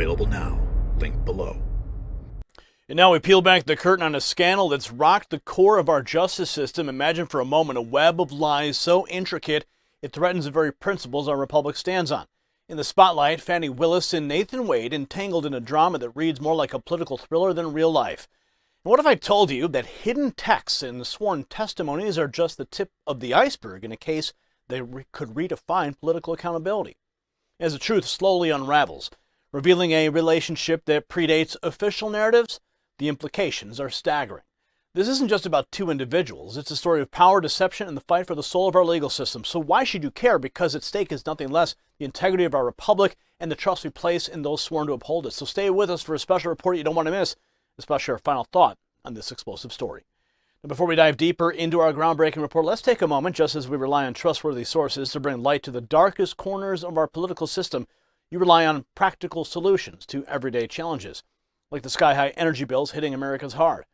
Available now. Link below. And now we peel back the curtain on a scandal that's rocked the core of our justice system. Imagine for a moment a web of lies so intricate it threatens the very principles our republic stands on. In the spotlight, FANI Willis and Nathan Wade entangled in a drama that reads more like a political thriller than real life. And what if I told you that hidden texts and sworn testimonies are just the tip of the iceberg in a case that could redefine political accountability? As the truth slowly unravels, revealing a relationship that predates official narratives, the implications are staggering. This isn't just about two individuals. It's a story of power, deception, and the fight for the soul of our legal system. So why should you care? Because at stake is nothing less the integrity of our republic and the trust we place in those sworn to uphold it. So stay with us for a special report you don't want to miss, especially our final thought on this explosive story. Now, before we dive deeper into our groundbreaking report, let's take a moment, just as we rely on trustworthy sources to bring light to the darkest corners of our political system. You rely on practical solutions to everyday challenges, like the sky-high energy bills hitting Americans hard.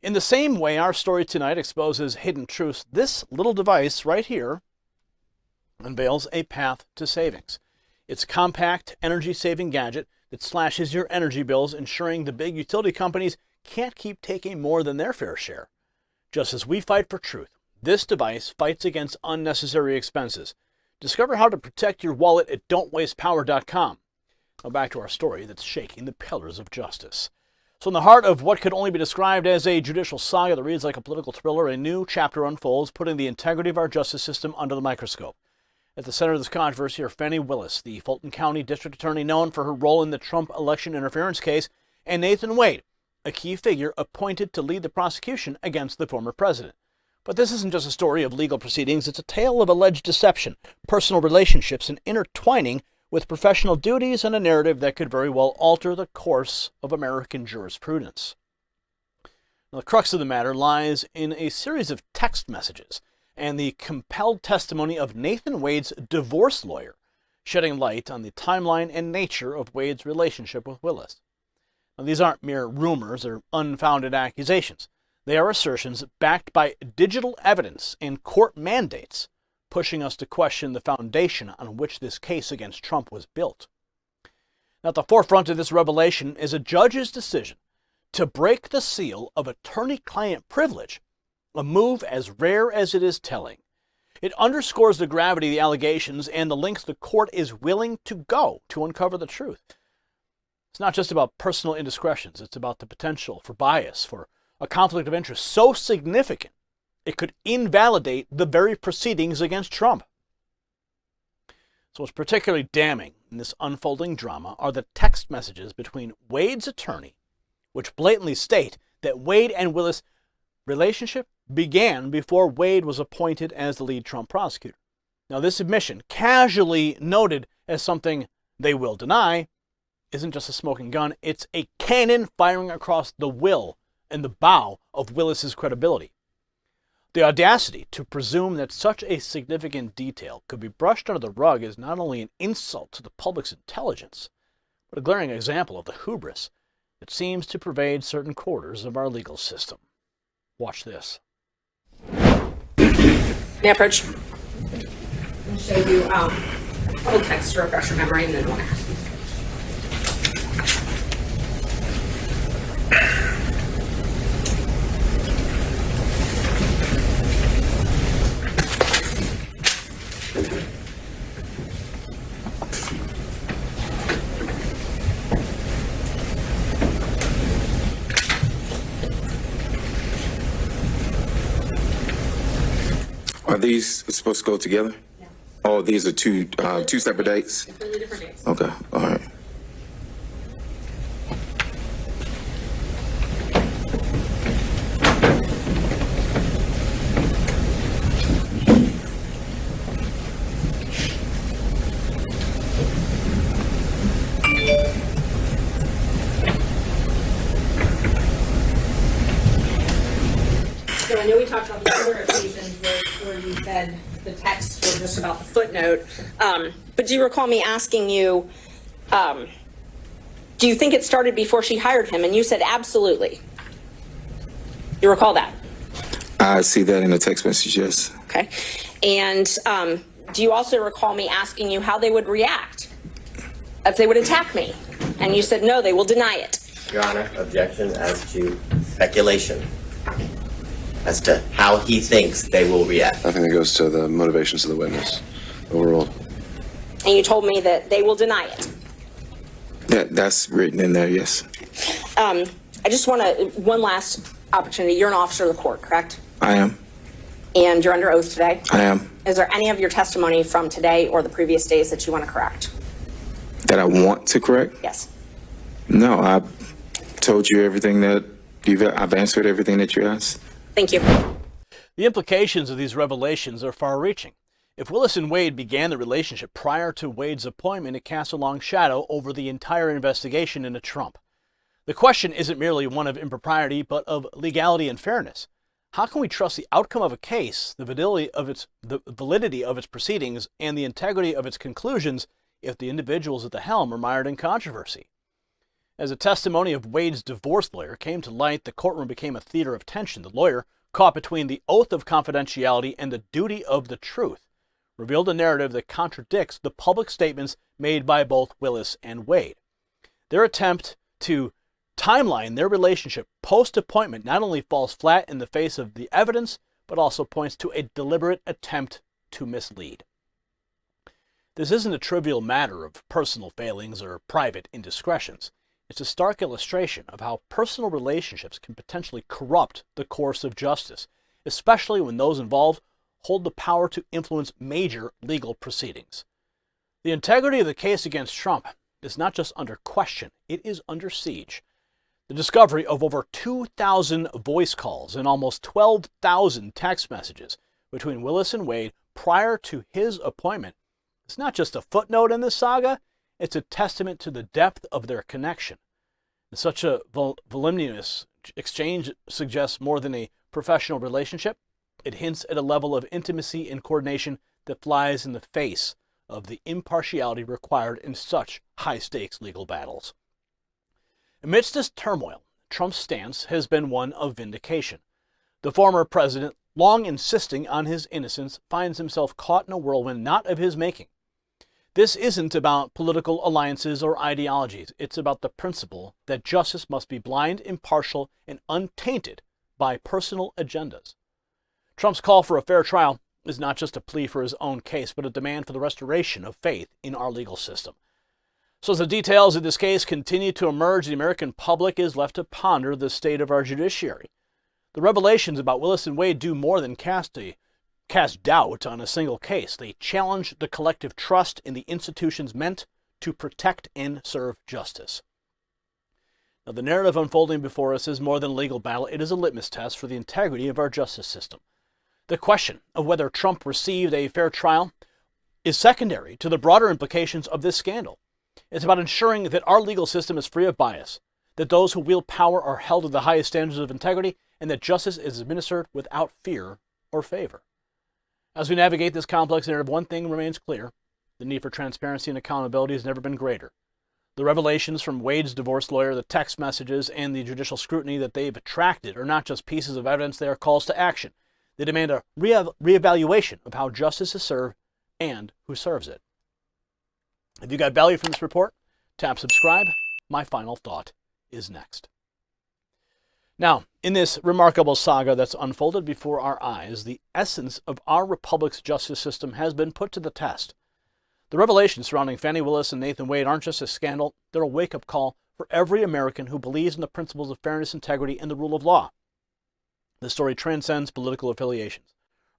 In the same way our story tonight exposes hidden truths, this little device right here unveils a path to savings. It's a compact, energy-saving gadget that slashes your energy bills, ensuring the big utility companies can't keep taking more than their fair share. Just as we fight for truth, this device fights against unnecessary expenses. Discover how to protect your wallet at don'twastepower.com. Now back to our story that's shaking the pillars of justice. So in the heart of what could only be described as a judicial saga that reads like a political thriller, a new chapter unfolds, putting the integrity of our justice system under the microscope. At the center of this controversy are FANI Willis, the Fulton County District Attorney known for her role in the Trump election interference case, and Nathan Wade, a key figure appointed to lead the prosecution against the former president. But this isn't just a story of legal proceedings, it's a tale of alleged deception, personal relationships, and intertwining with professional duties and a narrative that could very well alter the course of American jurisprudence. Now, the crux of the matter lies in a series of text messages and the compelled testimony of Nathan Wade's divorce lawyer, shedding light on the timeline and nature of Wade's relationship with Willis. Now, these aren't mere rumors or unfounded accusations. They are assertions backed by digital evidence and court mandates, pushing us to question the foundation on which this case against Trump was built. Now, at the forefront of this revelation is a judge's decision to break the seal of attorney-client privilege, a move as rare as it is telling. It underscores the gravity of the allegations and the lengths the court is willing to go to uncover the truth. It's not just about personal indiscretions. It's about the potential for bias, for a conflict of interest so significant it could invalidate the very proceedings against Trump. So what's particularly damning in this unfolding drama are the text messages between Wade's attorney, which blatantly state that Wade and Willis' relationship began before Wade was appointed as the lead Trump prosecutor. Now, this admission, casually noted as something they will deny, isn't just a smoking gun, it's a cannon firing across the will and the bow of Willis's credibility. The audacity to presume that such a significant detail could be brushed under the rug is not only an insult to the public's intelligence, but a glaring example of the hubris that seems to pervade certain quarters of our legal system. Watch this. May I approach? I'll show you old text to refresh your memory and then we'll ask. Are these supposed to go together? Yeah. Oh, these are two separate dates? Completely different dates. Okay, all right. So I know we talked about the other occasions where you said the texts were just about the footnote, but do you recall me asking you, do you think it started before she hired him? And you said absolutely. You recall that? I see that in the text message, yes. Okay. And do you also recall me asking you how they would react if they would attack me And you said, no, they will deny it. Your Honor, objection as to speculation as to how he thinks they will react. I think it goes to the motivations of the witness overall. And you told me that they will deny it. That's written in there, yes. I just want to, one last opportunity. You're an officer of the court, correct? I am. And you're under oath today? I am. Is there any of your testimony from today or the previous days that you want to correct? That I want to correct? Yes. No, I've told you everything that I've answered everything that you asked. Thank you. The implications of these revelations are far-reaching. If Willis and Wade began the relationship prior to Wade's appointment, it casts a long shadow over the entire investigation into Trump. The question isn't merely one of impropriety, but of legality and fairness. How can we trust the outcome of a case, the validity of its proceedings, and the integrity of its conclusions if the individuals at the helm are mired in controversy? As a testimony of Wade's divorce lawyer came to light, the courtroom became a theater of tension. The lawyer, caught between the oath of confidentiality and the duty of the truth, revealed a narrative that contradicts the public statements made by both Willis and Wade. Their attempt to timeline their relationship post-appointment not only falls flat in the face of the evidence, but also points to a deliberate attempt to mislead. This isn't a trivial matter of personal failings or private indiscretions. It's a stark illustration of how personal relationships can potentially corrupt the course of justice, especially when those involved hold the power to influence major legal proceedings. The integrity of the case against Trump is not just under question, it is under siege. The discovery of over 2,000 voice calls and almost 12,000 text messages between Willis and Wade prior to his appointment is not just a footnote in this saga, it's a testament to the depth of their connection. And such a voluminous exchange suggests more than a professional relationship. It hints at a level of intimacy and coordination that flies in the face of the impartiality required in such high-stakes legal battles. Amidst this turmoil, Trump's stance has been one of vindication. The former president, long insisting on his innocence, finds himself caught in a whirlwind not of his making. This isn't about political alliances or ideologies. It's about the principle that justice must be blind, impartial, and untainted by personal agendas. Trump's call for a fair trial is not just a plea for his own case, but a demand for the restoration of faith in our legal system. So as the details of this case continue to emerge, the American public is left to ponder the state of our judiciary. The revelations about Willis and Wade do more than cast doubt on a single case. They challenge the collective trust in the institutions meant to protect and serve justice. Now, the narrative unfolding before us is more than a legal battle. It is a litmus test for the integrity of our justice system. The question of whether Trump received a fair trial is secondary to the broader implications of this scandal. It's about ensuring that our legal system is free of bias, that those who wield power are held to the highest standards of integrity, and that justice is administered without fear or favor. As we navigate this complex narrative, one thing remains clear. The need for transparency and accountability has never been greater. The revelations from Wade's divorce lawyer, the text messages, and the judicial scrutiny that they've attracted are not just pieces of evidence, they are calls to action. They demand a reevaluation of how justice is served and who serves it. If you got value from this report, tap subscribe. My final thought is next. Now, in this remarkable saga that's unfolded before our eyes, the essence of our republic's justice system has been put to the test. The revelations surrounding FANI Willis and Nathan Wade aren't just a scandal, they're a wake-up call for every American who believes in the principles of fairness, integrity, and the rule of law. The story transcends political affiliations,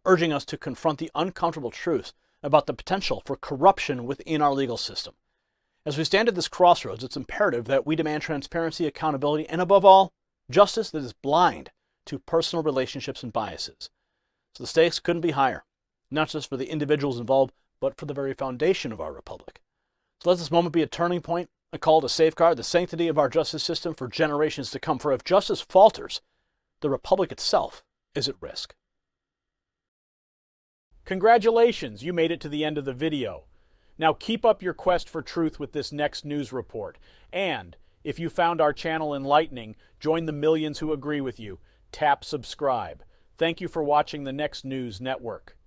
urging us to confront the uncomfortable truths about the potential for corruption within our legal system. As we stand at this crossroads, it's imperative that we demand transparency, accountability, and above all, justice that is blind to personal relationships and biases. So the stakes couldn't be higher, not just for the individuals involved, but for the very foundation of our republic. So let this moment be a turning point, a call to safeguard the sanctity of our justice system for generations to come. For if justice falters, the republic itself is at risk. Congratulations, you made it to the end of the video. Now keep up your quest for truth with this next news report. And if you found our channel enlightening, join the millions who agree with you. Tap subscribe. Thank you for watching the Next News Network.